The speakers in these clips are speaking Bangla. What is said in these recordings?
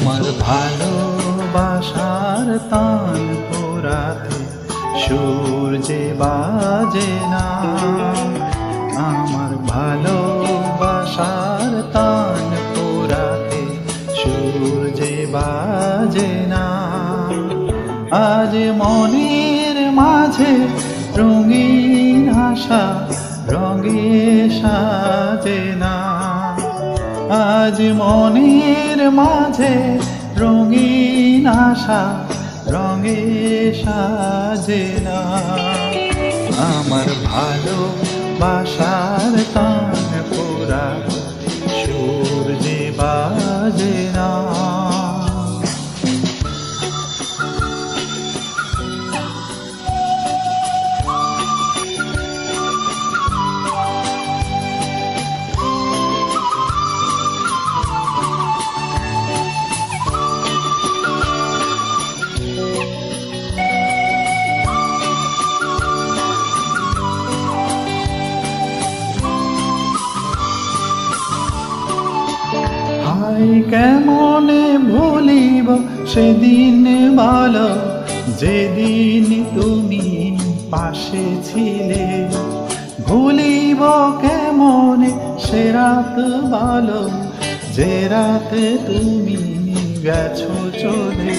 আমার ভালোবাসার তান পোড়াতে সূর্যে বাজে না। আমার ভালোবাসার তান পোড়াতে সূর্যে বাজে না। আজ মনের মাঝে রঙিন আশা রঙে সাজে না। আজ মনের মাঝে রঙিন আশা রঙে সাজে না। আমার ভালোবাসার তান পোড়াতে সূর্যে বাজে না। হায় কেমনে ভুলিব সেদিন বলো, যেদিন তুমি পাশে ছিলে। ভুলিব কেমনে সে রাত বলো, যে রাতে তুমি গেছো চলে।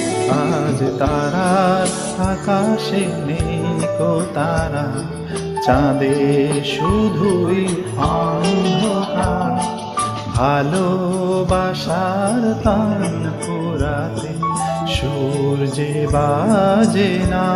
আজ তারার আকাশে নেই কো তারা, চাঁদে শুধুই অন্ধকার। ভালোবাসার তান পোড়াতে সূর্যে বাজে না।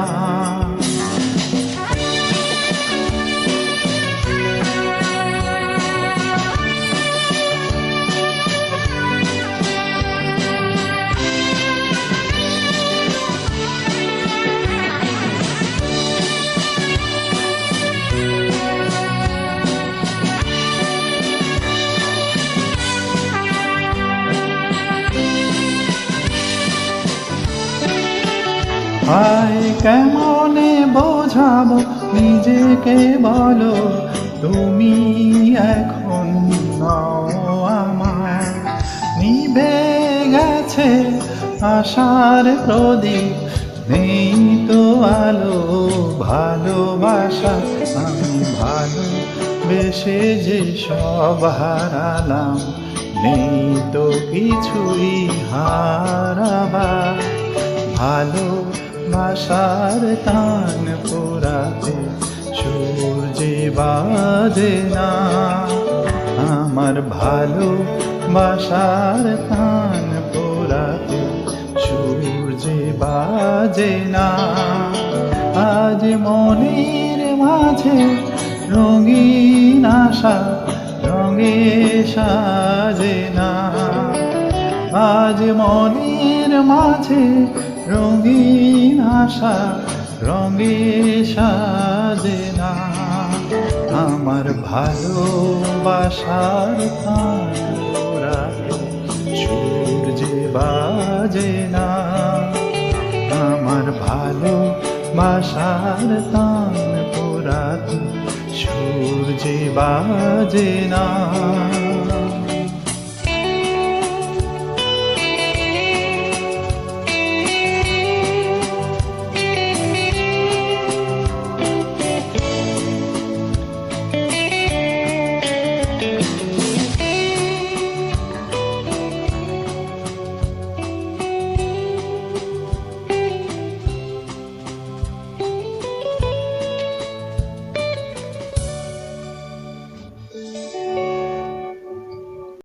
হায় কেমনে বোঝাবো নিজেকে বলো, তুমি এখন নাও আমার। নিভে গেছে আশার প্রদীপ, নেই তো আলো ভালোবাসা। আমি ভালোবেসে যে সব হারালাম, নেই তো কিছুই হারাবার। ভালোবাসার তান পোড়াতে সূর্যে বাজে না। আমার ভালোবাসার তান পোড়াতে সূর্যে বাজে না। আজ মনের মাঝে রঙিন আশা রঙে সাজে না। আজ মনের মাঝে রঙিন আশা রঙে সাজে না। আমার ভালোবাসার তান পোড়াতে সূর্যে বাজে না। আমার ভালোবাসার তান পোড়াতে সূর্যে বাজে না।